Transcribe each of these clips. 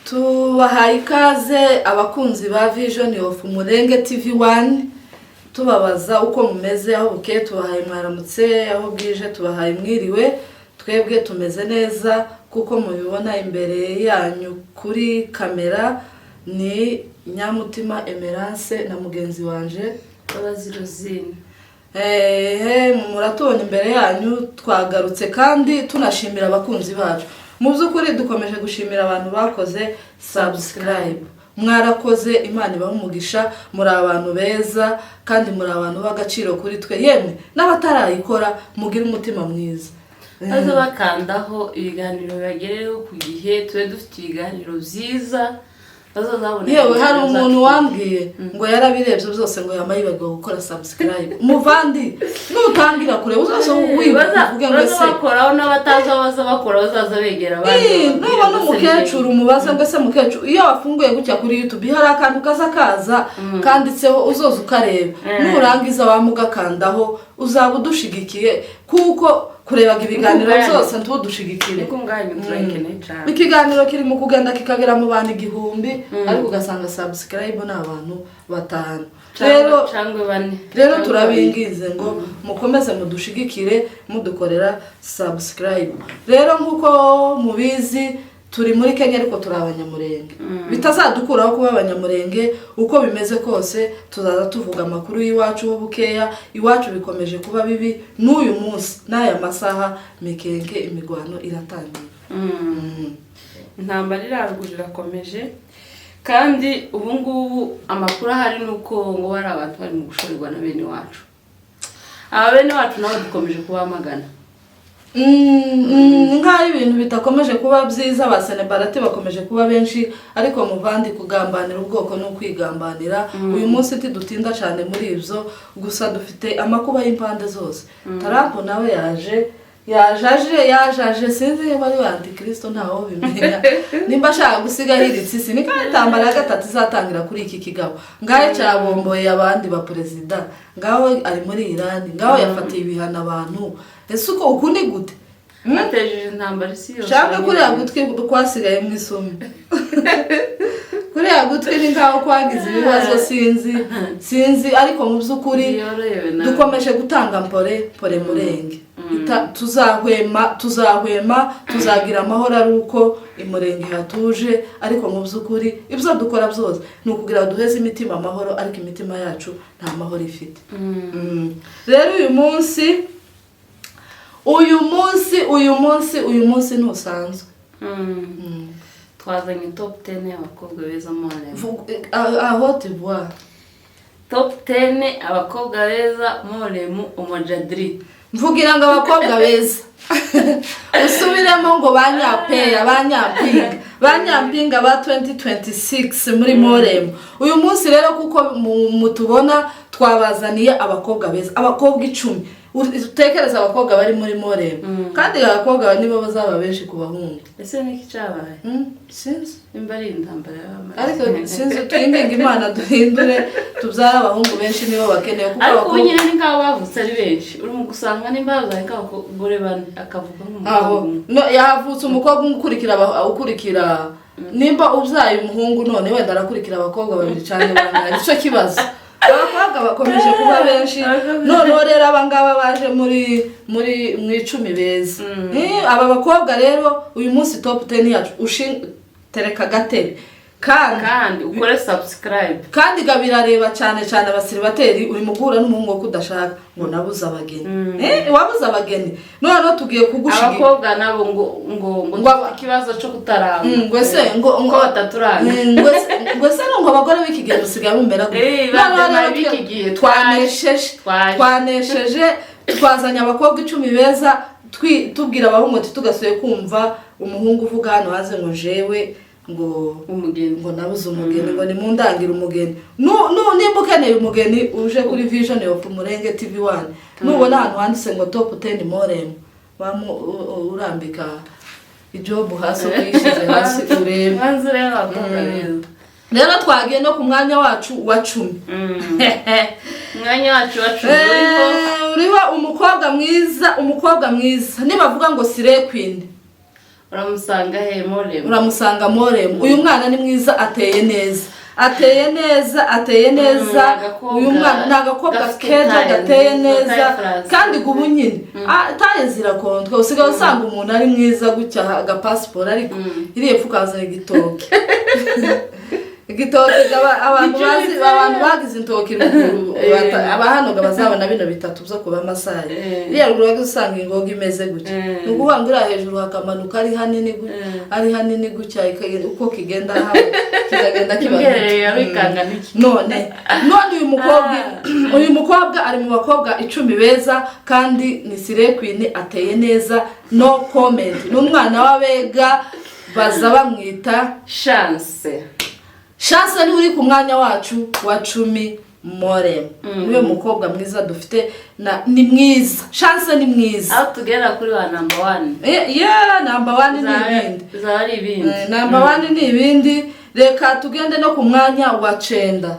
Tubahaye ikaze abakunzi ba Vision of Umurenge TV1 tubabaza uko mumeze aho buke tubahaye mwaramutse aho bwije tubahaye mwiriwe twebwe tumeze neza kuko mubibona imbere yanyu kuri kamera ni Nyamutima Emerance na mugenzi wanje Abazirozine muratubona imbere yanyu twagarutse kandi tunashimira abakunzi bacu mu byukuri dukomeje gushimira abantu bakoze subscribe mwarakoze Imana ibahumugisha muri abantu beza kandi muri abantu b'agaciro kuri twe yemwe n'abatarayikora mugira umutima mwiza baza bakandaho ibiganiro bagereho ku gihe twe dufite ibiganiro byiza bazazabona yewe hari umuntu wambwiye ngo yarabirebye byose ngo yamayibagwa gukora subscribe muvandi nutangira kure uzaso wibaza uvuge ngo se bakoraho n'abataza baza bakora bazaza begera abandi nuba n'umukecuru umubaza ngo se mukecuru iyo wafunguye gutya kuri YouTube hari akantu kaza kanditseho uzoza ukareba nurangiza wamugakandaho uzaba udushigikiye kuko kurebaga ibiganiro byose ntudushigikire niko nganye turakeneye cyane ikiganiro kiri mu kugenda kikagera mu bantu 1000 ariko ugasanga subscribe n'abantu 5 rero turabingize ngo mukomeze mudushigikire mudukorera subscribe rero nkuko mubizi turi muri Kenya ariko turi abanyamurenge bitazadukuraho kuba abanyamurenge uko bimeze kose tuzaza tuvuga amakuru y'iwacu ho bukeya iwacu bikomeje kuba bibi n'uyu munsi n'aya masaha Mikenke imigwano iratangiye intambara irarugurira komeje kandi ubu ngubu amakuru ahari nuko ngo bari abantu bari mu gushorerwa na bene wacu bene wacu nabo dukomeje kubamagana ngaho ibintu bitakomeje kuba byiza abasenebarate bakomeje kuba benshi ariko muvandi kugambanira ubwoko no kwigambanira uyu munsi tidutinda cyane muri ibyo gusa dufite amakuba y'impande zose Trump nawe yajaje sinzi bari antikristo ntaho bimenya nimba ashaka gusiga hiritsisi ni kandi tambara gatatu izatangira kuri iki kigabo ngaho cyabomboye abandi ba president ngaho ari muri Iran ngaho yafatiye ibihana abantu ese uko ukundi gute atejeje intambara isi yose cyangwa kuri yagutwi kwasigaye mu isomo kuri yagutwi ni ngaho kwagize ibibazo sinzi ariko mu byukuri dukomeje gutanga mpore murenge tuzahwema tuzagira amahoro ari uko imurenge hatuje ariko mu byukuri ibyo dukora byose ni ukugira duheze imitima amahoro ariko imitima yacu nta mahoro ifite rero uyu munsi ntusanzwe twazanye top 10 y'abakobwa beza Molwem aho tubwa top 10 abakobwa beza Molwem umujadri mvugira ngo abakobwa beza usubiremo ngo banyampinga ba 2026 muri Molwem uyu munsi rero kuko mutubona twabazaniye abakobwa beza abakobwa 10 utekereza abakobwa bari muri Molwem kandi abakobwa nibo bazaba benshi kubahungu ese niki cyabaye sinzi imbari intambara ariko sinzi twinginga Imana duhindure tubyara abahungu benshi nibo bakeneye kuko abakobwa nyine ni ngabo bavutse ari benshi uri mu gusanga nimbaza akabagore bane akavuga nk'umuhungu yavutse umukobwa ukurikira nimba ubyaye umuhungu none wenda arakurikira abakobwa babiri cyane bangana icyo kibazo abakobwa bakomeje kuba benshi none rero abangaba baje muri mu 10 beza aba bakobwa rero uyu munsi top 10 yacu tereka gatebe kandi ukore subscribe kandi gabirareba cyane abasiribateri uri mugura n'umuhungu wo kudashaka ngo nabuza abageni wabuza abageni none tugiye kugushiga abakobwa nabo ngo ikibazo cyo kutaramba ngo se ngo bataturanga ngo se ngo abagore b'ikigero sigaye bumbera bikigiye twanesheje twazanya abakobwa 10 beza tubwira abahungu tugasuye kumva umuhungu uvuga hano haze ngo jewe ngo umugeni ngo nabuze umugeni ngo ni mundangira umugeni nimba ukeneye umugeni uje kuri Vision of Umurenge TV1 nubona ahantu handitse ngo top 10 Molwem urambika ijob hasi ukishize hasi urebe rero twagiye no ku mwanya wacu wa 10 mwanya wacu uriho umukobwa mwiza nibavuga ngo Sire Queen uramusanga he Molwem? Uramusanga Molwem. Uyu mwana ni mwiza, ateye neza. Uyu mwana nagakobwa keza gateye neza kandi gubunyine. Taye zirakontwa usigaye usanga umuntu ari mwiza gutya agapassport ariko iriye pfukaza igitoke. Igitoke abantu bagize intoki ruguru abahanoga bazabona bino bitatu byo kuba masari. Iriya ruguru usanga ingoga imeze gutya. Nukuvuga ngo ira hejuru hakamanuka ari hanini gutya uko kigenda hawo kigenda kibagenda bikanga niki. None uyu mukobwa ari mu bakobwa 10 beza kandi ni Sire Queen ateye neza, no comment. N'umwana w'abega baza bamwita Chance ni uri ku mwanya wacu wa 10 Molwem. Uyu mukobwa mwiza dufite ni mwiza. Chance ni mwiza. Aho tugera kuri wa number 1. Number 1 ni ibindi. Zari ibindi. Number 1 ni ibindi. Reka tugende no ku mwanya wa 9.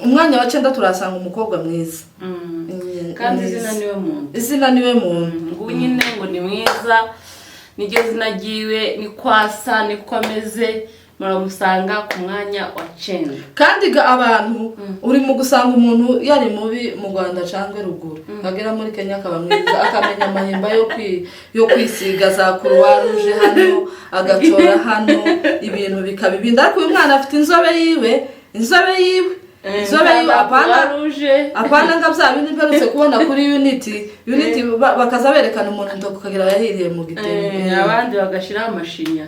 Umwanya wa 9 turasanga umukobwa mwiza. Kandi izina niwe muntu. Ngo nyine ngo ni mwiza. Niryo zina giwe ni kwasa ni komeze. Muramusanga ku mwanya wa 9. Kandi abantu uri mu gusanga umuntu yari mubi mu Rwanda cyangwa ruguru agera muri Kenya akaba mwiza akamenya amahimba yo kwisiga za Rouge hano agacora hano ibintu bikabibinda. Ariko uyu mwana afite inzobe yiwe apana ngabya bindi mperutse kubona kuri Unity bakaza berekana umuntu ndo kukagira yahiriye mu gitenge abandi bagashira amashinya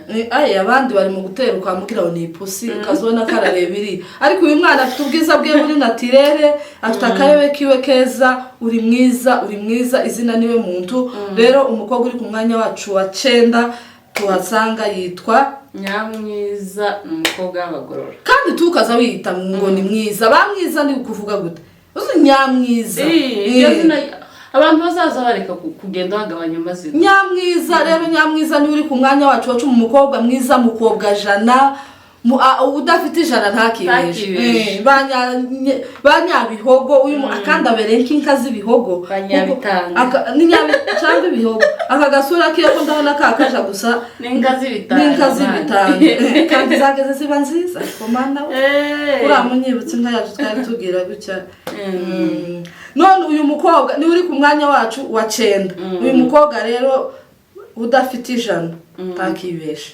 abandi bari mu guteruka mugira ngo ni ipusi ukazona kararebiri. Ariko uyu mwana afite ubwiza bwe buri naturere, afite akayobe kiwe keza, uri mwiza izina niwe muntu. Rero umukobwa uri ku mwanya wacu wa 9 tuhasanga yitwa Nyamwiza, umukobwa w'abagorora. Kandi tukaza wiyita ngo ni mwiza. Bamwiza ni kuvuga gute? Uzi Nyamwiza. Abantu bazaza bareka kugenda bagabanya amazina. Nyamwiza rero Nyamwiza ni uri ku mwanya wacu wa 10 umukobwa mwiza, mukobwa jana udafite ijana ntakibeshe. Banyabihogo uyu akanda berenka inka z'ibihogo banyabitanga ni cyangwa ibihogo akagasura kiyo ko ndabona kakaja gusa n'inka z'ibitanga kandi zageze ziba nziza komanda uramunyibutse inka yacu twari tugira gutya. None uyu mukobwa ni uri ku mwanya wacu wa 9. Uyu mukobwa rero udafite ijana ntakibeshe.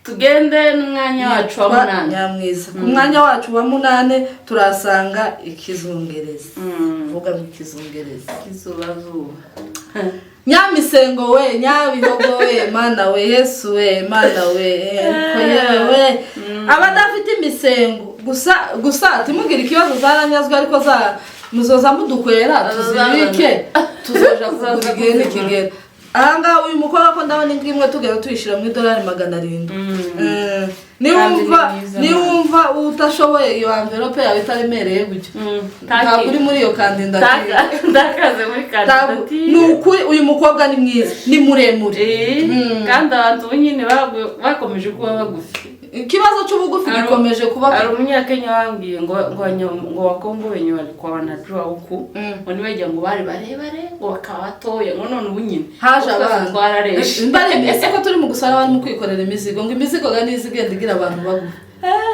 Tugende n'umwanya wacu wa 8. Nyamwiza. Ku mwanya wacu wa 8 turasanga ikizungereza. Vuga mu kizungereza. Kizubazuba. Nyamisengo we, nyabihogo we, mana we, Yesu we, mana we, yewe. Abadafite imisengo gusa timugira ikibazo zaranyazwe ariko muzoza mudukwera tuzibike tuzoja kugura igene kigera. Anga uyu mukobwa ko ndabona ingimwe tugera tuyishira mu $700. Niwumva utashoboye iyo envelope yawe itaremereye gutyo. Ntabwo uri muri iyo kandidatire. Ndakaze muri kandidatire. Nukuri uyu mukobwa ni mwiza, ni muremure. Kandi abantu nyine bakomeje kuba bagufi. Ikibazo cy'ubugufi gikomeje kuba ari umunyakenya wambwiye ngo wakongo wenye walikuwa wanajua huku ngo niwejya ngo bari barebare ngo bakabatoye ngo none ubunyine haje abantu twarareshe mbare ese ko turi mu gusara bari mu kwikorera imizigo ngo imizigo ga nizigenda igira abantu bagufi.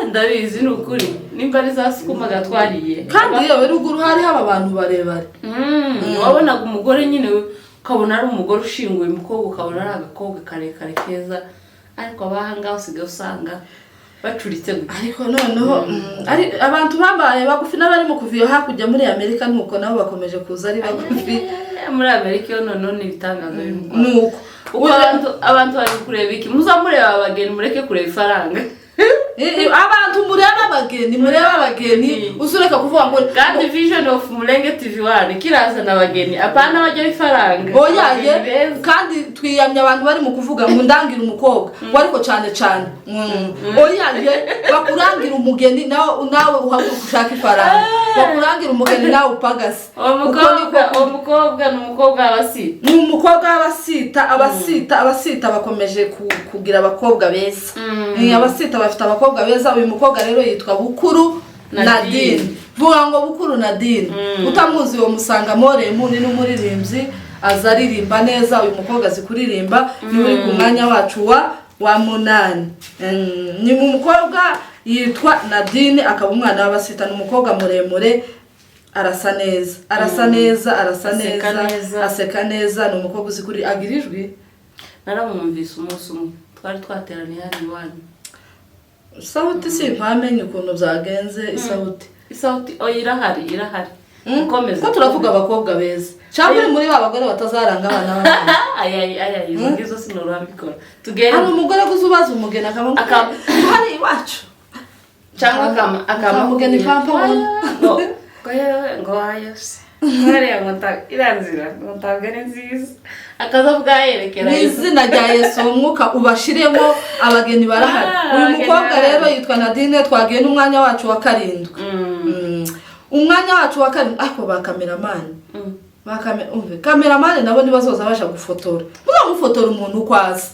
Ndabizi n'ukuri nimba ari zasukuma gatwariye kandi yewe ruguru hari haba abantu barebare. Wabonaga umugore nyine ukabona ari umugore ushinguye umukobwa ukabona ari agakobwa karekare keza. Ariko abahanga usigaye usanga bacuritse gute. Ariko noneho ari abantu bambaye bagufi n'abari mu kuviyo hakujya muri Amerika nuko nabo bakomeje kuza ari bagufi. Muri Amerika none ibitangazo nuko abantu bari kureba iki muzamureba abageni mureke kureba ifaranga. Abantu mureba abageni usureka kuvuga ngo kandi vision of Mulenge TV1 kiraza nabageni apana bajya ifaranga. Oyaye kandi twiyamya abantu bari mu kuvuga ngo ndangira umukobwa ariko cyane. Oyaye bakurangira umugeni nawe uhaguruka ifaranga. Bakurangira umugeni nawe upagase. Umukobwa n'umukobwa abasita. Umukobwa abasita bakomeje kugira abakobwa beza. Abasita bafite abakobwa beza. Uyu mukobwa rero yitwa Bukuru Nadine. Vuga ngo Bukuru Nadine. Utamuzi wo musanga Molwem ni n'umuririmbyi azaririmba neza. Uyu mukobwa azi kuririmba ni uri ku mwanya wacu wa 8. Ni umukobwa yitwa Nadine akaba umwana w'abasita. Ni umukobwa muremure, arasa neza aseka neza. Ni umukobwa uzi kuri agirijwe. Naramwumvise umunsi umwe twari twateraniye hano iwanyu. Sauti simpamenye ukuntu byagenze. Isauti irahari ukomeza ko turavuga abakobwa beza cyangwa muri babagore batazaranga abana babo. Aya ngizo sinurambikora tugende. Hari umugore guzubaza umugeni akaba hari iwacu cyangwa akamugeni pampa ngo ayose Maria iranzira ngotabwene nziza akazavuga yerekera izina rya Yesu umwuka ubashiremo abageni barahari. Uyu mukobwa rero yitwa Nadine. Twagiye n'umwanya wacu wa 7. Umwanya wacu wa 7 ako ba cameraman cameraman nabo nibazoza baje gufotora. Muzamufotora umuntu kwaza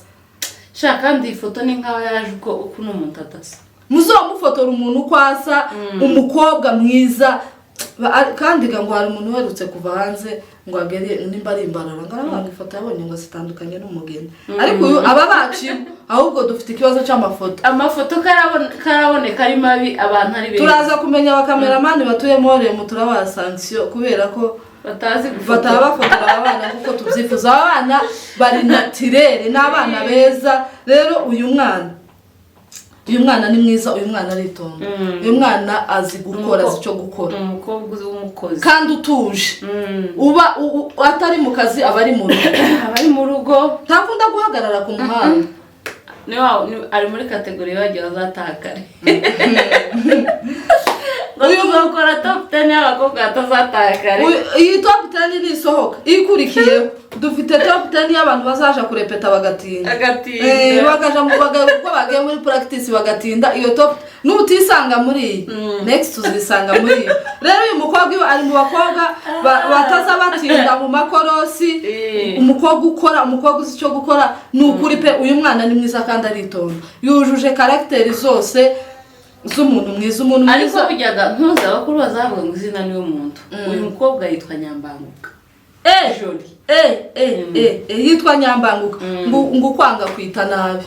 shaka kandi ifoto ni nkaho yaje uko n'umuntu atasa. Muzamufotora umuntu kwaza umukobwa mwiza kandi ngo hari umuntu werutse kuva hanze ngo agere nimba ari imbarara ngarabanga ifoto yabonye ngo zitandukanye n'umugeni. Ariko uyu aba baci ahubwo dufite ikibazo cy'amafoto. Amafoto karaboneka ari mabi abantu ari beza. Turaza kumenya abakameramani batuye Molwem turaba sanction kubera ko batazi batabafotora abana kuko tubyifuza. Abana bari naturel n'abana beza. Rero uyu mwana ni mwiza. Uyu mwana aritonda. Uyu mwana azi gukora icyo gukora. Umukobwa w'umukozi kandi utuje. Uba atari mu kazi abari mu rugo ntakunda guhagarara ku muhanda. Ari muri kategori bagiye bazatakare. Uyu mukora top 10 y'abakobwa atazatakare. Iyi top 10 ni isohoka ikurikiye. Dufite top 10 y'abantu bazaje kurepeta bagatinda. Bakaja mu uko bagiye muri practice bagatinda. Iyo top nutisanga muri next tuzisanga muri. Rero uyu mukobwa ari mu bakobwa bataza batinda mu makorosi. Umukobwa uzi cyo gukora n'ukuri pe. Uyu mwana ni mwiza kandi aritonda. Yujuje character zose z'umuntu mwiza. Ariko bijyaga ntuza bakuru bazavuga ngo izina niwe muntu. Uyu mukobwa yitwa Nyambanguka. Joli. Yitwa Nyambanguka. Ngo kwanga kwita nabi.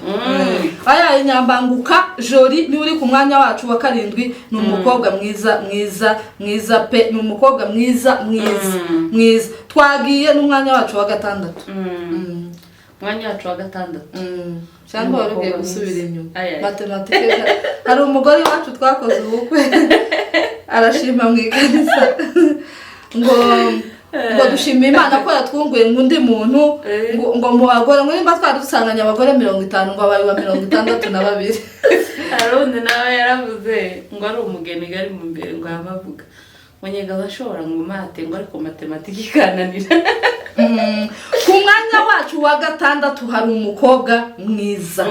Aya Nyambanguka Joli ni uri ku mwanya wacu wa 7. Ni umukobwa mwiza pe. Ni umukobwa mwiza. Twagiye n'umwanya wacu wa 6. Mwanya wacu wa 6. Cyangwa warugiye gusubira inyuma. Matematike. Hari umugore wacu twakoze ubukwe arashima mu ikanisa ngo dushima Imana ko yatwunguye ngundi muntu ngo mu bagore ngo nimba twari dusanganya abagore 50 ngo abaye wa 62. Arundi nawe yaravuze ngo ari umugeni gari mu mbere ngo abavuga Mwenyega bashobora ngo mate ngo ariko matematike ikananira. Ku mwanya wacu wa 6 hari umukobwa mwiza.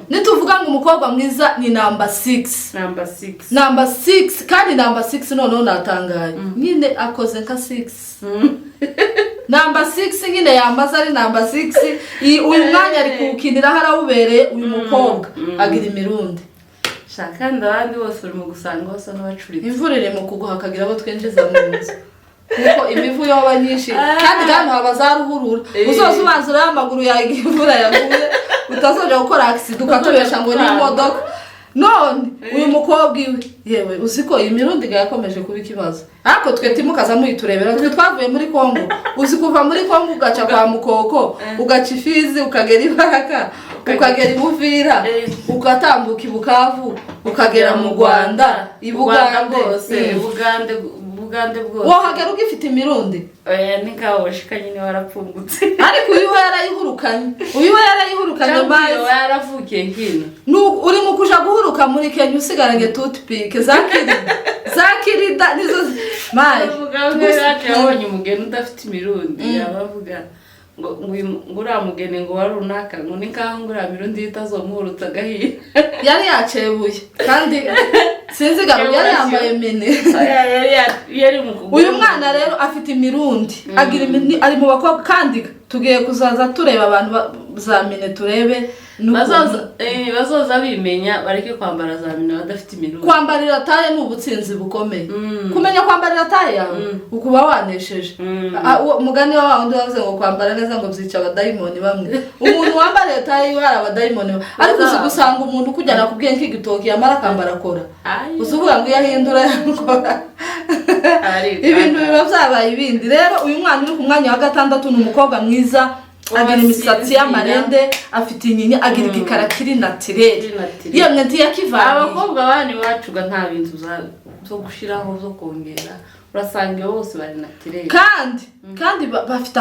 Nituvuga ngo umukobwa mwiza ni number 6. Number 6 kandi number 6 noneho natangaye. Nyine akoze nka 6. Number 6 nyine yamaze ari number 6. Uyu mwanya ari kukinira harawubereye uyu mukobwa agira imirundi. Shaka ndabandi bose uri mu gusanga bose n'abacuritse. Imvura iri mu kuguha kagira abo twinjiza mu nzu. Kuko imivu yoba nyinshi kandi gano abazaruhurura. Uzoza ubanzura amaguru yawe imvura yaguye utazoje gukora accident ukatubesha ngo ni imodoka. None uyu mukobwa iwe yewe uziko imirundi yakomeje kuba ikibazo. Ariko twe timukaza muyiturebera twe twavuye muri Kongo. Uzi kuva muri Kongo ugaca kwa Mukoko ugaca Ifizi ukagera Ibaraka ukagera Ibuvira ukatambuka Ibukavu ukagera mu Rwanda Ibugande Bugande bwose. Wohagera ugifite imirundi. Nikaho washikanye ni warapfungutse. Ariko uyu yarayihurukanye bayi yaravukiye hino. Uri mu kuja guhuruka muri Kenya usigaranye toothpick zakirida nizo mai. Umugabo yabonye umugeni udafite imirundi yabavuga ngo uramugene ngo warunaka ngo nikaho ngura mirundi itazomuhurutsa gahira. Yari yacebuye kandi sinzi garo yari yambaye mene. Yari mu kugura. Uyu mwana rero afite imirundi agira ari mu bakobwa kandi tugiye kuzaza tureba abantu za mene turebe bazoza bimenya bareke kwambara za mina badafite imirundi. Kwambarira taye ni ubutsinzi bukomeye. Kumenya kwambarira taye yawe ukuba wanesheje. Umugani wa wundi wavuze ngo kwambara neza ngo byica abadayimoni bamwe. Umuntu wambariye taye hari abadayimoni ariko uzi gusanga umuntu kujyana kubwiye nk'igitoki yamara akambara akora. Uzuvuga ngo yahindura yakora. Ibintu biba byabaye ibindi. Rero uyu mwana uri ku mwanya wa 6 ni umukobwa mwiza. Agira imisatsi y'amarende, afite inyinya, agira igikara kiri naturel. Yemwe ntiyakivanye. Abakobwa bani bacuga nta bintu zo gushiraho zo kongera. Urasanga bose bari naturel. Kandi bafite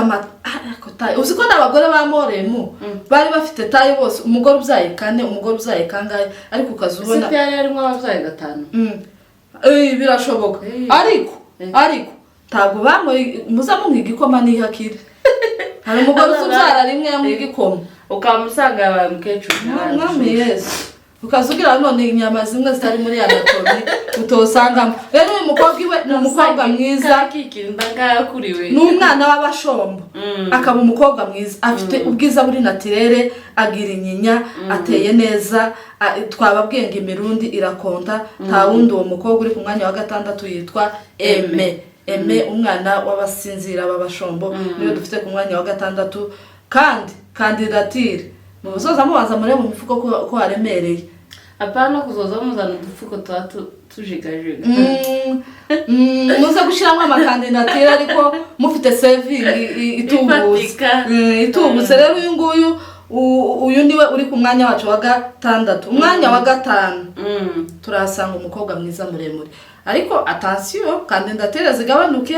taye. Uziko n'abagore ba Molwem bari bafite taye bose. Umugore ubyaye 4, umugore ubyaye kangahe ariko ukazubona. Se byari arimo ababyaye 5. Birashoboka. Ariko tago bamwe muzamu nk'igikoma n'ihakire. Hari umugore uzubyara rimwe mw'igikoma ukamusanga yabaye mukecuru. Mwami Yesu ukazugira none inyama zimwe zitari muri anatomy utosangamo. Rero uyu mukobwa iwe ni umukobwa mwiza kikirinda ngakuriwe. Ni umwana w'abashombo akaba umukobwa mwiza afite ubwiza buri naturel, agira inyinya, ateye neza. Twababwiye ngo imirundi irakonta. Nta wundi uwo mukobwa uri ku mwanya wa 6 yitwa Eme umwana w'abasinzira babashombo niyo dufite ku mwanya wa 6. Kandi kandidatire muzoza mubaza muri mu mifuko ko haremereye. Abana kuzoza muzana udufuko tujigajiga. Muze gushiramo amakandidatire ariko mufite saving itubutse. Rero uyu nguyu uyu niwe uri ku mwanya wacu wa 6. Umwanya wa 5 turasanga umukobwa mwiza muremure. Ariko attention kandidatire zigabanuke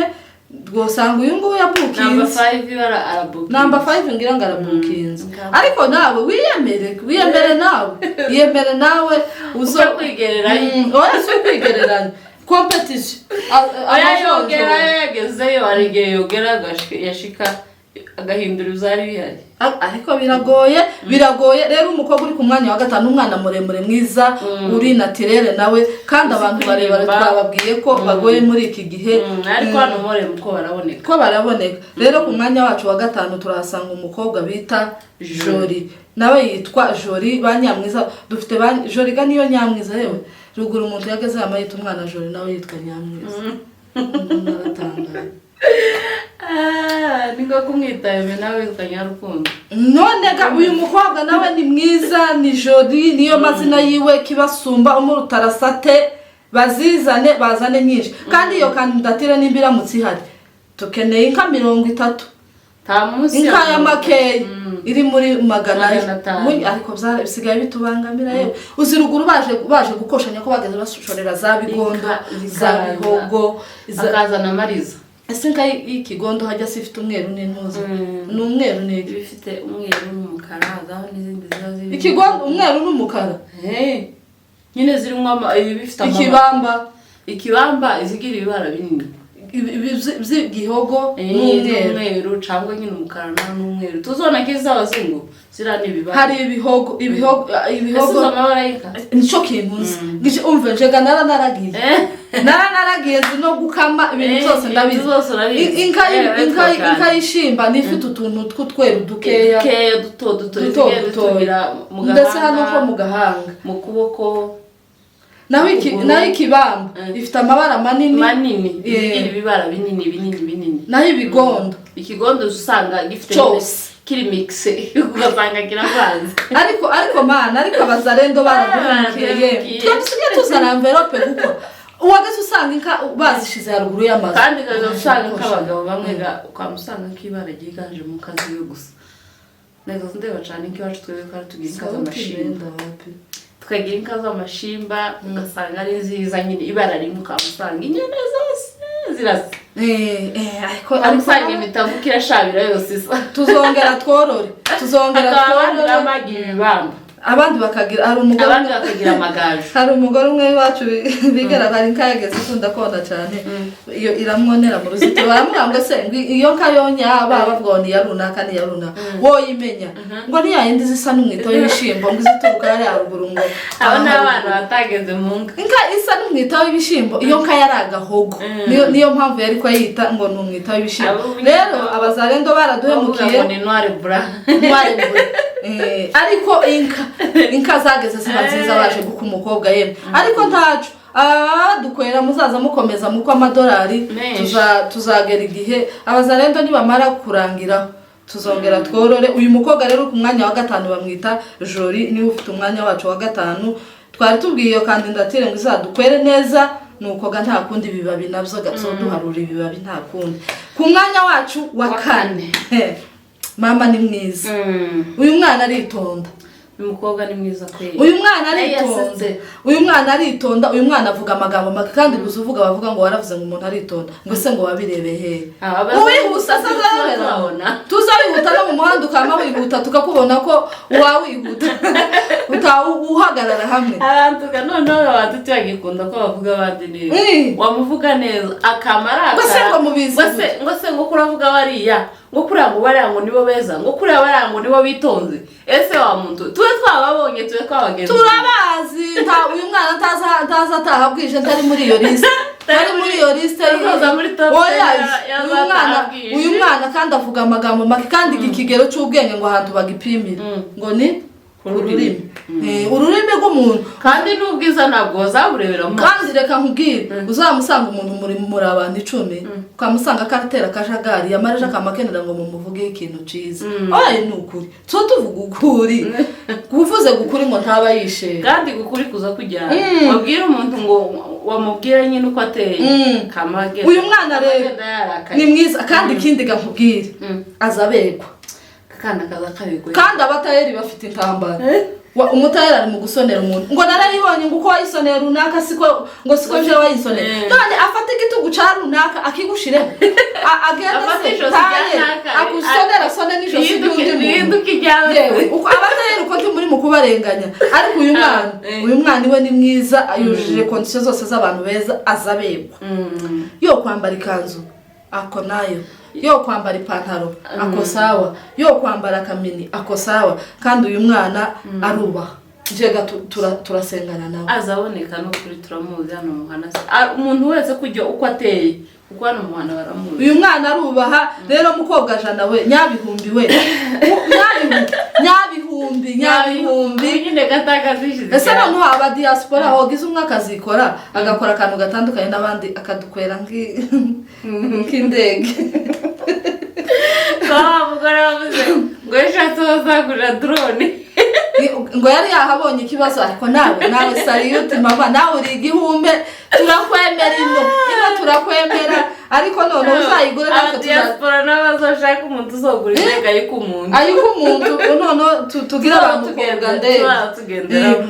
rwosanga uyu nguyu yabukinze. Number 5 bara arabukinze. Number 5 ngira ngo arabukinze. Ariko nawe wiyemere nawe uzo kwigereranya. Oya kwigereranya. Competition. Ayogera yagezeyo arige yogera yashika agahindura uzari bihari. Ariko biragoye. Rero umukobwa uri ku mwanya wa 5 umwana muremure mwiza uri naturel nawe kandi abantu barebare twababwiye ko bagoye muri iki gihe. Ariko hano Molwem ko baraboneka. Rero ku mwanya wacu wa 5 turahasanga umukobwa bita Jori. Nawe yitwa Jori banyamwiza. Dufite Jori ga niyo nyamwiza yewe. Ruguru umuntu yageze amayita umwana Jori nawe yitwa nyamwiza. Ningo kumwitaye nawe ukanyarukundo. None uyu mukobwa nawe ni mwiza, ni Jori niyo mazina yiwe kibasumba umurutarasate bazane nyinshi. Kandi iyo kandidatire nimbiramutse ihari tukeneye inka 30. Ta munsi inka ya makeye iri muri 100. Ariko bisigaye bitubangamira yewe. Uziruguru baje gukoshanya ko bageze bashorera za bigondo za bihogo akazana mariza. Esinka y'ikigondo hajya sifite umweru n'intuzo. Ni umweru n'iki bifite umweru n'umukara zaho n'izindi zizazi. Ikigondo umweru n'umukara. Nyine zirimo bifite ikibamba izigira ibara binini. By'igihogo n'umweru cyangwa nyine umukara n'umweru. Tuzona kiza abazungu zirane ibibara. Hari ibihogo amabara y'inka. Nico kintuzi. Ngiye umve nje naragiye no gukama ibintu byose ndabizi. Inka yishimba nifite utuntu tw'utweru dukeya duto tubira mu gahanga. Ndetse hano ko mu gahanga mu kuboko. Nawe ikibamba ifite amabara manini igira ibibara binini. Naho ikigondo usanga gifite kiri mixe ugasanga kiravanze. Ariko abazarendo baradukiye. Twabisigaye tuzana envelope kuko uwageze usanga inka bazishize haruguru y'amazu. Kandi kaza usanga nk'abagabo bamwe ukamusanga nk'ibara ryiganje mu kazi yo gusa. Neza ndeba cyane nk'iwacu twebwe kandi tugira inka z'amashimba. Tukagira inka z'amashimba ugasanga ari nziza nyine ibara rimwe ukamusanga inyene zose zirasa. Ariko amusanga imitavu kirashabira yose isa. Tuzongera tworore amagira ibamba. Abandi bakagira amagaju. Hari umugore umwe wacu bigaragara inka yageze ikunda kona cyane. Iyo iramwonera mu ruzitiro baramubwira ngo se iyo nka yonya bavuga ni yarunaka ni yaruna. Woyimenya ngo ni yayindi zisa n'umwito w'ibishimbo ngo izituruka yari haruguru ngo. Abana abana batageze mu nka. Inka isa n'umwito w'ibishimbo iyo nka yari agahogo. Niyo mpamvu yari ko yita ngo n'umwito w'ibishimbo. Rero abazarendo baraduhemukiye. Ngo ni noire blanc. ariko inka zageze ziba nziza baje guka umukobwa yemwe ariko ntacu dukwera muzaza mukomeza muko amadolari tuzagera igihe abazarendo nibamara kurangiraho tuzongera tworore uyu mukobwa rero ku mwanya wa 5 bamwita Jori niwe ufite umwanya wacu wa 5 twari tubwiye kandi ndatire ngo izadukwere neza nuko ga nta kundi bibabi navyo duharura ibibabi nta kundi ku mwanya wacu wa 4 mama ni mwiza uyu mwana aritonda umukobwa ni mwiza kweli uyu mwana aritonda uyu mwana avuga amagambo make kandi uvuga bavuga ngo waravuze ngo umuntu aritonda ngo se ngo wabirebe he wihuta sazabona tuzabihuta no mu muhanda ukama wihuta tukakubona ko wawihuta uhagarara hamwe abantu none abantu tuyagikunda ko bavuga bandi neza wamuvuga neza akamara ngo se ngo mubizi ngo se ngo kuravuga bariya ngo kurango barango nibo beza ngo kurya barango nibo bitonze ese wa muntu tuwe twababonye tuwe twabagenze turabazi uyu mwana taza atahabwije ntari muri iyo liste yaza muri top uyu mwana kandi avuga amagambo make kandi ikigero cy'ubwenge ngo ahantu bagipimira ngo ni ururimi rw'umuntu kandi n'ubwiza nabwo zaburebera mu kandi reka nkubwire uzamusanga umuntu muri abantu 10 ukamusanga karatera kajagari yamareje akamakenera ngo mumuvuge ikintu ciza oya nukuri tuvuga ukuri kuvuze gukuri ngo ntaba yishe kandi gukuri kuza kujyana wabwira umuntu ngo wamubwira nyine uko ateye kamage uyu mwana rero ni mwiza kandi ikindi gakubwire azabekwa kandi abatayeri bafite intambara umutayeri ari mu gusonera umuntu ngo nararibonye ngo uko wayisonera runaka siko je wayisonera none afata igitugu ca runaka akigushireho agenda se agusonera sone n'ijosi ry'undi muntu uko abatayeri uko ndi muri mu kubarenganya ariko uyu mwana iwe ni mwiza ayujije condition zose z'abantu beza azabekwa yo kwambara ikanzu ako nayo yo kwambara ipantaro ako sawa yo kwambara kamini ako sawa kandi uyu mwana arubaha jega turasengana nawe azaboneka no kuri turamuzi hano muhana umuntu wese kujya uko ateye uko hano muhana baramuzi uyu mwana arubaha rero mukobwa jana we nyabihumbi we nyabihumbi nyine gatagazishize ese none aba diaspora hogize umwe akazikora agakora akantu gatandukanye n'abandi akadukwera nk'indege mugore wavuze ngo yashatse bazagurira drone ngo yari yahabonye ikibazo ariko nawe salute mama nawe uri igihumbe turakwemera ino turakwemera ariko none uzayigure natwe diaspora n'abazoshaka umuntu uzogura indege ayikumuntu none tugira abantu koga ndege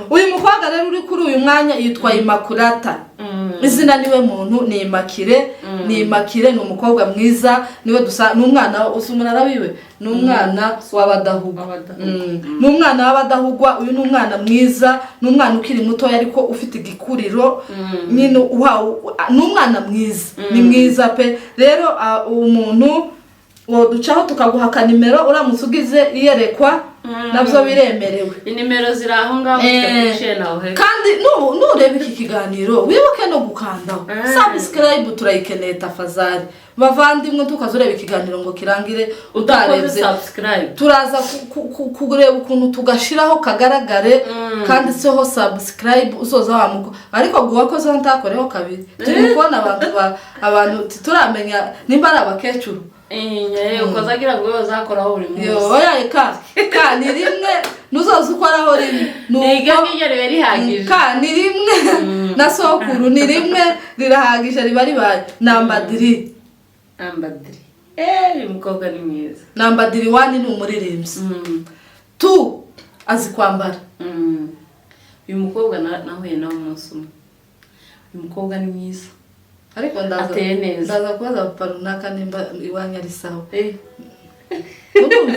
uyu mukobwa rero uri kuri uyu mwanya yitwa Imakurata izina niwe muntu ni Imakire ni umukobwa mwiza niwe n'umwana usumunara wiwe n'umwana w'abadahugwa n'umwana w'abadahugwa uyu n'umwana mwiza n'umwana ukiri muto ariko ufite igikuriro nyine n'umwana mwiza ni mwiza pe rero umuntu woducaho tukaguha nimero uramutse ugize iyerekwa nabyo biremerewe inimero ziri aho ngaho kandi nureba iki kiganiro wibuke no gukandaho subscribe turayikeneye tafazari bavandimwe tukazureba ikiganiro ngo kirangire utarebye turaza kugureba ukuntu tugashiraho kagaragare kandi seho subscribe uzoza wamuko ariko guwakoze ntakoreho kabiri turi kubona abantu turamenya nimba ari abakecuru ukozagira ngo bazakoraho buri munsi oya ka ni rimwe nuzoza ukoraho rimwe niga nk'iryo ribe rihagije ka ni rimwe na sokuru ni rimwe rirahagije riba ribaye nambadiri uyu mukobwa ni mwiza nambadiri 1 ni umuririmbyi 2 azi kwambara uyu mukobwa nahuye nawe umunsi umwe uyu mukobwa ni mwiza ariko ndaza kubaza runaka nimba iwanya ari sawa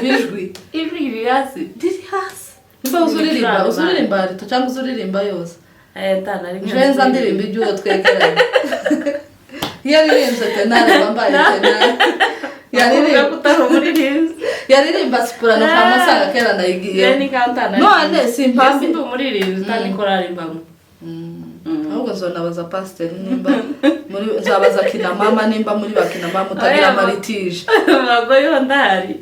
ijwi riri hasi nimba uzuririmba rito cyangwa uzuririmba yose njenza ndirimba ibyuwo twekeranye iyo aririmba tenari wambaye tenari yaririmba sipurano kwa masaga kera nayigiye none simpambi ndi umuririmbyi utanikora rimbamo ahubwo nzonabaza pastor nimba nzabaza kina mama nimba muri bakina mama utagira maritije bago yo ndari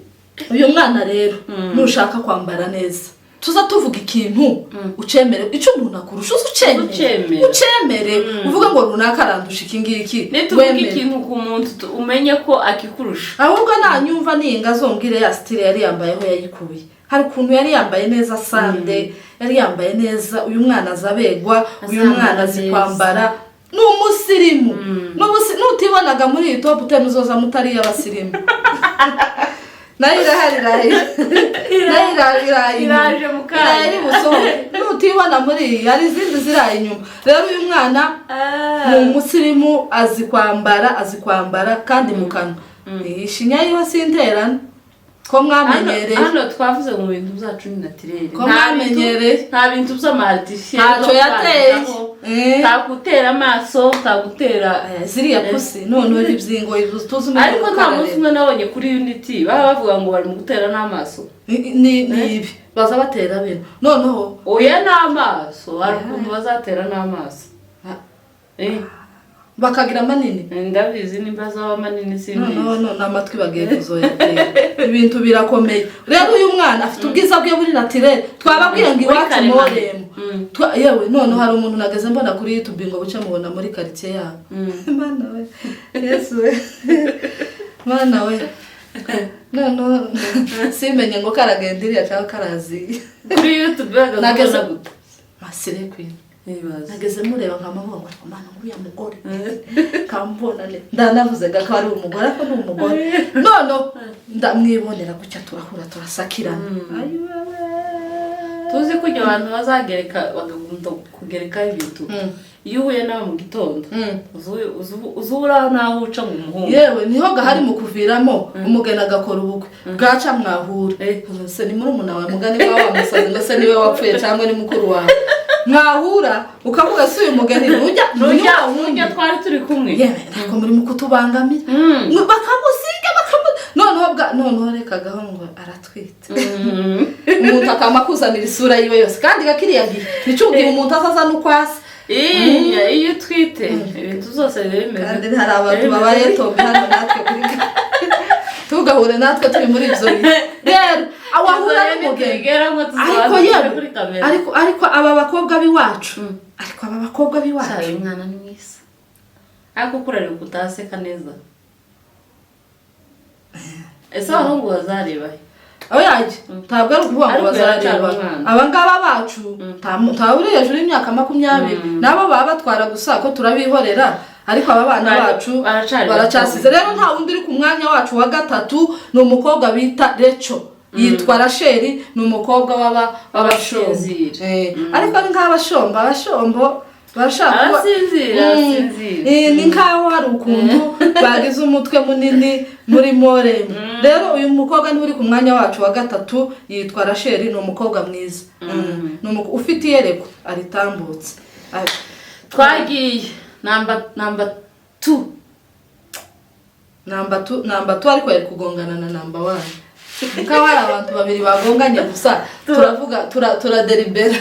uyu mwana rero nushaka kwambara neza tuza tuvuga ikintu ucemere icyo umuntu akurusha ucemere uvuga ngo runaka arandusha iki ngiki nituvuga ikintu ku muntu umenye ko akikurusha ahubwo nanyumva ninga zombwire ya style yari yambayeho yayikuye hari ukuntu yari yambaye neza sande yari yambaye neza uyu mwana azabegwa uyu mwana azikwambara n'umusirimu nutibonaga muri iyi top 10 uzoza mutari y'abasirimu iraje mukanya nutibona muri hari izindi ziraye inyuma rero uyu mwana ni umusirimu azikwambara kandi mukana ishinya yiwe sinterana ko mwamenyereye hano twavuze mu bintu byacu ni naturel ko mwamenyereye nta bintu by'amartificiel ntacyo yateye takutera amaso takutera ziriya pusi none ibyingo tuzi umuntu ariko nta munsi umwe nabonye kuri Unity baba bavuga ngo bari mu gutera n'amaso ni ibi baza batera bino noneho oya n'amaso hari ukuntu bazatera n'amaso bakagira manini ndabizi nimba zaba manini simbizi no namatwi bagiye kuzoyatera ibintu birakomeye rero uyu mwana afite ubwiza bwe buri naturel twababwiye ngo iwacu Molwem yewe none hari umuntu nageze mbona kuri YouTube ngo buce mubona muri quartier yabo mana we Yesu we mana we no simenye ngo karagendiriya cyangwa karazi kuri YouTube nageze gute masire kwini nageze mureba nkamabongo amana nguriya mugore kambona ne ndanavuze gako ari umugore ko ni umugore nono ndamwibonera gucya turahura turasakirana tuzi ko abantu bazagereka bagakunda kugereka ibintu iyo uhuye nawe mu gitondo uzura naho uca mu muhungu yewe niho gahari mu kuviramo umugena agakora ubukwe bwaca mwahura se ni muri umuntu wawe mugani wawe wamusaze ngo se niwe wapfuye cyangwa ni mukuru wawe mwahura ukavuga se uyu mugeni nujya twari turi kumwe yewe nako muri mu kutubangamira bakamusiga noneho rekagaho ngo aratwite umuntu akamakuzanira isura yiwe yose kandi gakiriya gihe nicubwiye umuntu azaza n'ukwasi iyo twite ibintu zose biremeze kandi hari abantu babaye tombe hano natwe kuri tugahure natwe turi muri ibyo rero awahura n'umugeni ariko aba bakobwa biwacu uyu mwana ni mwiza ariko kurarira kutaseka neza ese abahungu bazareba oyaje ntabwo ari ukuvuga ngo bazareba abangaba bacu ntaburi hejuru y'imyaka 20 nabo baba batwara gusa ko turabihorera ariko aba bana bacu baracasize rero nta wundi uri ku mwanya wacu wa gatatu ni umukobwa bita Recho yitwa Rasheli ni umukobwa w'abashonzi ariko ari nk'abashombo barashaka asinzira ni nkaho hari ukuntu bagize umutwe munini muri Molwem rero uyu mukobwa ni uri ku mwanya wacu wa gatatu yitwa Rasheli ni umukobwa mwiza ufite iyereko aritambutse twagiye number 2 ariko yari kugongana na number 1 Nkaho hari abantu babiri bagonganye gusa turavuga turaderibera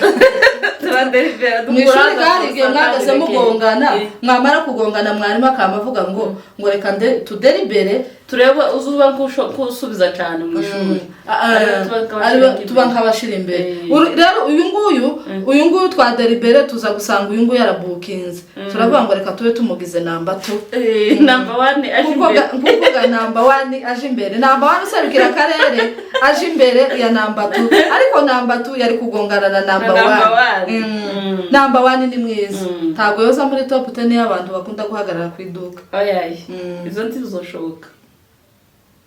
mwishuri garige mwageze mugongana mwamara kugongana mwarimu akamavuga ngo reka tuderibere turebe uzuba kusubiza cyane mu ishuri tuba nk'abashira imbere rero uyu nguyu twaderibere tuza gusanga uyu nguyu yarabukinze turavuga ngo reka tube tumugize number 2 number 1 aje imbere kuvuga number 1 aje imbere number 1 usabikira akarere aje imbere ya number 2 ariko number 2 yari kugongana na number 1 number 1 ni mwiza ntabwo yoza muri top 10 y'abantu bakunda guhagarara ku iduka oyaye izo ntizoshoboka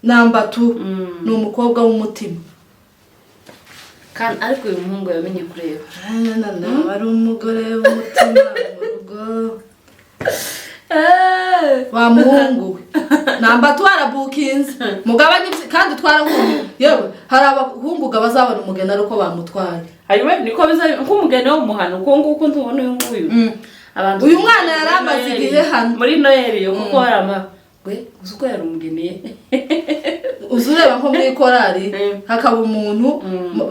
number 2 ni umukobwa w'umutima kandi ariko uyu muhungu yamenye kureba ari umugore w'umutima mu rugo wa muhungu number 2 arabukinze mugabanye kandi twarahuye yewe hari abahungu bazabona umugeni ariko bamutwaye ayiwe niko biza nk'umugeni wo muhano uko ntubona uyu nguyu abantu uyu mwana yaramaze igihe hano muri Noheli kuko harama uzuko yari umugeni uzureba ko muri korari hakaba umuntu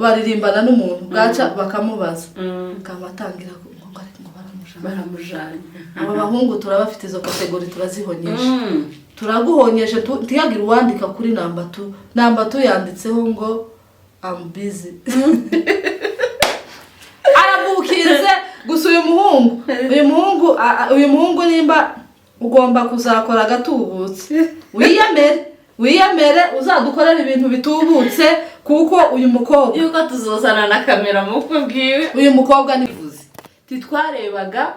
baririmbana n'umuntu gaca bakamubaza kamatangira ngo baramujanye aba bahungu turabafite izo kategori turazihonyesha turaguhonyeje tiyagira uwandika kuri namba 2 yanditseho ngo I'm busy arabukize gusa uyu muhungu nimba ugomba kuzakora gatubutse wiyamere uzadukorera ibintu bitubutse kuko uyu mukobwa yuko tuzozana na kamera mu bwiwe uyu mukobwa nivuze titwarebaga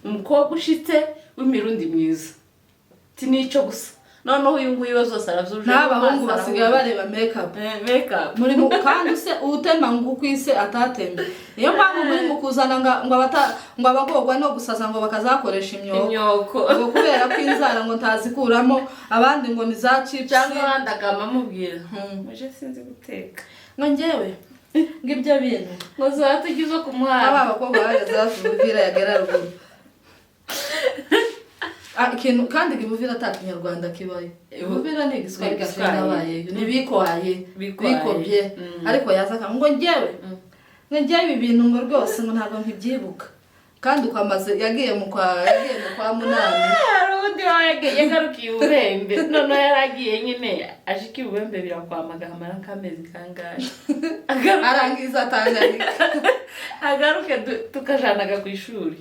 umukobwa ushitse w'imirundi myiza nico gusa noneho uyu nguyu wose aravyuje n'abahungu basigaye bareba makeup muri mu kandi se utema ngo kwise atatembe niyo mpamvu muri mu kuzana ngo abagogwa no gusaza ngo bakazakoresha imyoko ngo kubera ko inzara ngo ntazikuramo abandi ngo nizacipe cyangwa abandi akamamubwira muje sinzi guteka ngo njyewe ngibyo bintu ngo zatugize ku muhanda abakobwa bageze bafubira yagera ruguru ikintu kandi gibuvira atakinyarwanda kibaye ibuvira ni igiswahili gasendabaye bikobye ariko yazaka ngo njyewe ibintu ngo rwose ngo ntabwo nkibyibuka kandi ukamaze yagiye mu kwa munani harundi yagarukiye ubembe none yaragiye nyine ashiki ubembe birakwamaga hamara kamezi kangahe arangiza atanganyika agaruke tukajanaga ku ishuri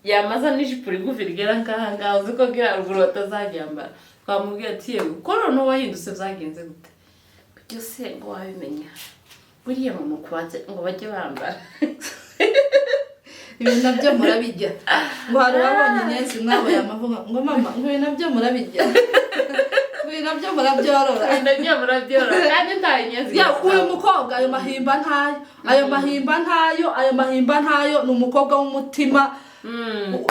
yamaza n'ijipo rigufi rigera ngaha uzi ko gira ruguru batazajyambara twamubwiye ati yewe ko none wahindutse byagenze gute byose ngo wabimenya buriya mu kubatse ngo bajye bambara ibintu nabyo murabijya ngo hari abonye nyensi mwabo yamavuga ngo mama ngo ibintu nabyo murabijya ibintu nabyo murabyorora kandi ntayinyezi uyu mukobwa ayo mahimba ntayo ni umukobwa w'umutima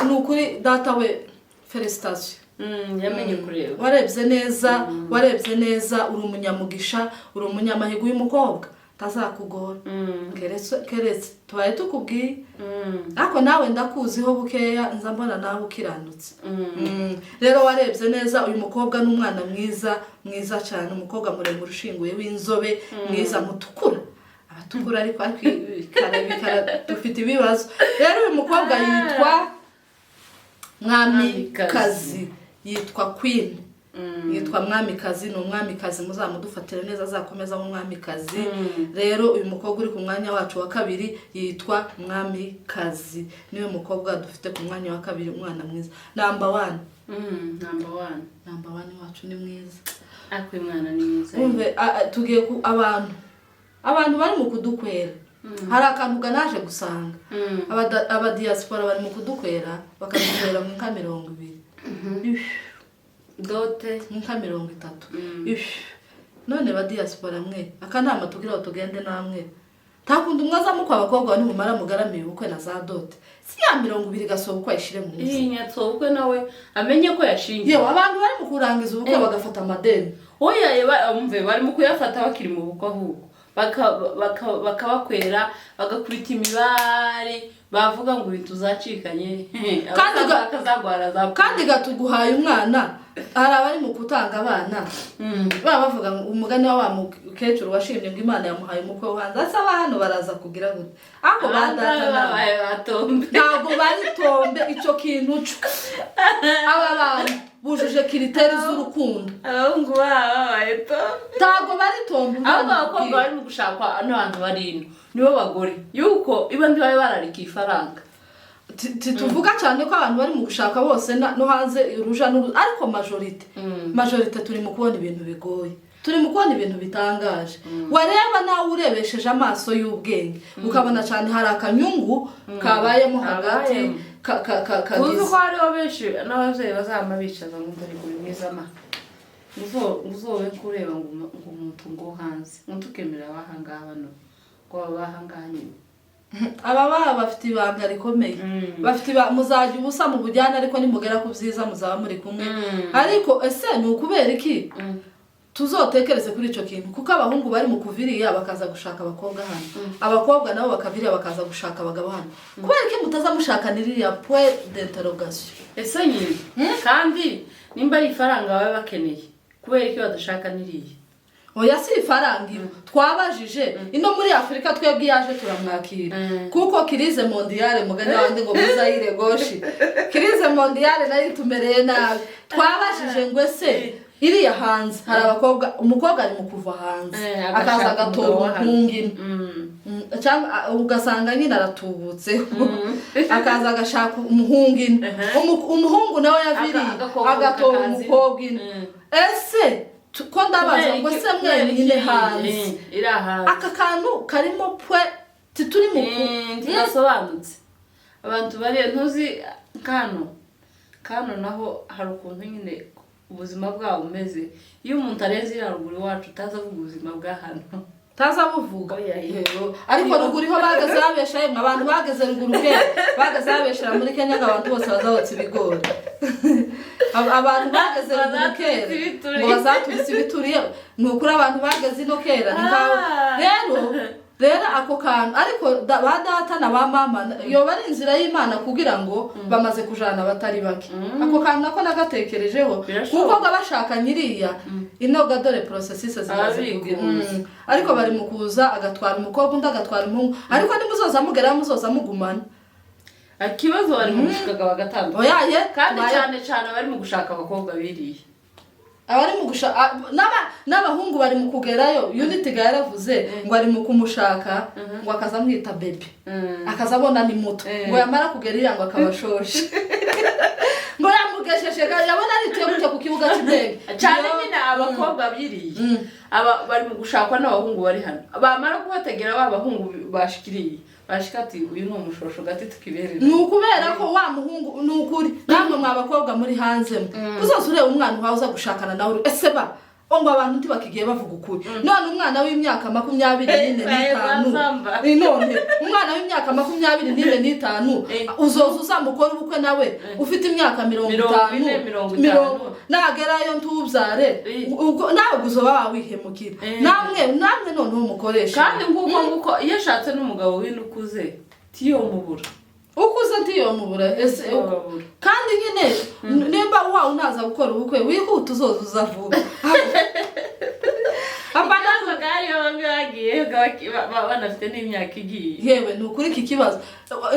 nukuri data we felicitation yamenye kureba warebye neza uri umunyamugisha uri umunyamahigo y'umukobwa tazakugora keretse tubaye tukubwiye ariko nawe ndakuziho bukeya nza mbona nawe ukiranutse rero warebye neza uyu mukobwa n'umwana mwiza cyane umukobwa muremure ushinguye w'inzobe mwiza mutukura abatukura ariko dufite ibibazo rero uyu mukobwa yitwa mwamikazi yitwa Queen yitwa mwamikazi ni umwamikazi muzamudufatira neza azakomeza mu mwamikazi rero uyu mukobwa uri ku mwanya wacu wa kabiri yitwa mwamikazi niwe mukobwa dufite ku mwanya wa kabiri umwana mwiza number 1 wacu ni mwiza akwe mwana ni mwiza umve tugiye ku abantu bari mu kudukwera hari akantu ganaje gusanga aba diaspora bari mu kudukwera bakadukwera mu nka 20 dote nka 30 none ba diaspora mwe akanama tugira tugende namwe takundi umwaza mu kwa bakobwa ni mumara mugaramiye ubukwe na za dote si ya 20 gasobukwa ishire mu nzi nyatsobukwe nawe amenye ko yashingiye yewe abantu bari mu kurangiza ubukwe bagafata amadeni oya umve bari mu kuyafata bakiri mu bukwe ahubwo bakabakwera bagakubita imibare bavuga ngo ibintu zacikanye kandi gatuguhaye umwana hari abari mu kutanga abana bavuga umugani wa mukecuru washimye ngo Imana yamuhaye umukwe wanze asaba hano baraza kugira gute ako batombe ntabwo bari tombe ico kintu aba bantu bujuje kiriteri z'urukundo abahungu babaye tombe ntabwo bari tombe abakobwa bari mu gushakwa n'abantu barino nibo bagore yuko iba ndibaye bararika ifaranga tuvuga cyane ko abantu bari mu gushaka bose no hanze Rouge ariko majorite turi mu kubona ibintu bigoye turi mu kubona ibintu bitangaje wareba nawe urebesheje amaso y'ubwenge ukabona cyane hari akanyungu kabayemo hagati kuko hariho benshi n'abavyeyi bazama bicaza ngo ndari kubimwiza ama uzobe kureba ngo umuntu ngo hanze ntukemera abahangaha bano ngo abahangaha nyine aba bafite ibanga rikomeye bafite muzajya ubusa mu bujyana ariko nimugera ku byiza muzaba muri kumwe ariko ese ni ukubera iki tuzotekereze kuri ico kintu kuko abahungu bari mu kuviriya bakaza gushaka abakobwa hano abakobwa nabo bakaviriya bakaza gushaka abagabo hano kubera iki mutazamushakanirira point d'interrogation ese nyine kandi nimba ari ifaranga babe bakeneye kubera iki badashaka niriye oya si ifarangiro twabajije ino muri Afrika twebwe yaje turamwakira kuko crise mondiale mugani wandi ngo muzayire goshi crise mondiale nayo tumereye nabi twabajije ngo ese iriya hanze hari abakobwa umukobwa ari mu kuva hanze akaza agatora umuhungu cyangwa ugasanga nyine aratubutse akaza agashaka umuhungu umuhungu nawe yaviriye agatora umukobwa ese ko ndabaza ngo se mwe nyine hanze aka kantu karimo pwe tituri mu ndasobanutse abantu bari ntuzi kano naho hari ukuntu nyine ubuzima bwabo bumeze iyo umuntu areze iraruguru wacu utazavuga ubuzima bwa hano tazabuvuga ariko ruguru ho bageze babeshaye abantu bageze ruguru ke bageze babeshera muri Kenya abantu bose bazabotse ibigori abantu bageze ruguru kera ngo bazaturitse ibituriye nukuri abantu bageze ino kera rero ako kantu ariko ba data na ba mama yo bari inzira y'Imana kugira ngo bamaze kujana batari bake ako kantu nako nagatekerejeho kuko bashaka nyiriya inoga dore processes zimaze kugira ariko bari mu kuza agatwara umukobwa ndagatwara umuhungu ariko nimuzoza mugera muzoza mugumana akibazo bari mu gushaka bagatanga oyaye kandi cyane bari mu gushaka abakobwa biriye abari mu gushaka n'abahungu bari mu kugerayo unity yaravuze ngo ari mu kumushaka ngo akazamwita baby akazabona ni muto ngo yamara kugerira ngo akabashoshe ngo yamugesheje yabona ari tuye gutya ku kibuga cy'indege cyane nyine abakobwa biriye bari mu gushakwa n'abahungu bari hano bamara kubategera babahungu bashikiriye bashikati uyu no mushosho gati tukiberera nukubera ko wa muhungu nukuri namwe mwabakobwa muri hanze uzosure umwana waza gushakana nawe ese ba ngo abantu ntibakigiye bavuga ukuri none umwana w'imyaka 24 none umwana w'imyaka 24 uzoza uzamukora ubukwe nawe ufite imyaka 50 nagerayo ntubyare nawe uzoba wihemukira namwe none umukoresha kandi nguko iyo ashatse n'umugabo w'indukuze tiyo mubura ukuze ntiyo mubura ese kandi nyine nimba wawe unaza gukora ubukwe wihuta uzoza uzavuga Abana bagari bagiye banafite n'imyaka igiye yewe nukuri iki kibazo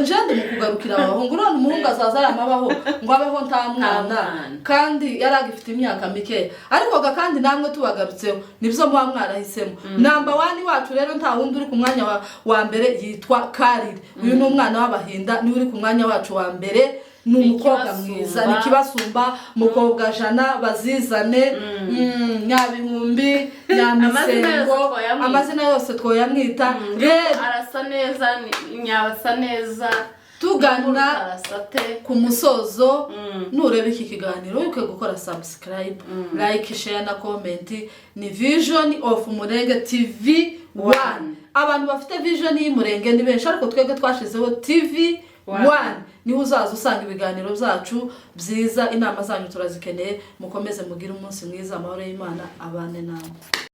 njande mu kugarukira abahungu none umuhungu azaza yamabaho ngo abeho nta mwana kandi yaragifite imyaka mike ariko kandi namwe tubagarutseho nibyo muba mwarahisemo number 1 wacu rero nta wundi uri ku mwanya wa mbere yitwa Karire uyu ni umwana w'abahinda ni uri ku mwanya wacu wa mbere n'umukobwa mwiza nikibasumba mukobwa jana bazizane nyabihumbi nyamisengo amazina yose twoyamwita arasa neza nyabasa neza tugana ku musozo nurebe iki kiganiro uke gukora subscribe like share na comment ni Vision of Murenge TV 1 abantu bafite vision y'Umurenge ni benshi ariko twebwe twashizeho TV 1 niho uzaza usanga ibiganiro byacu byiza inama zanyu turazikeneye mukomeze mugire umunsi mwiza amahoro y'Imana abane nawe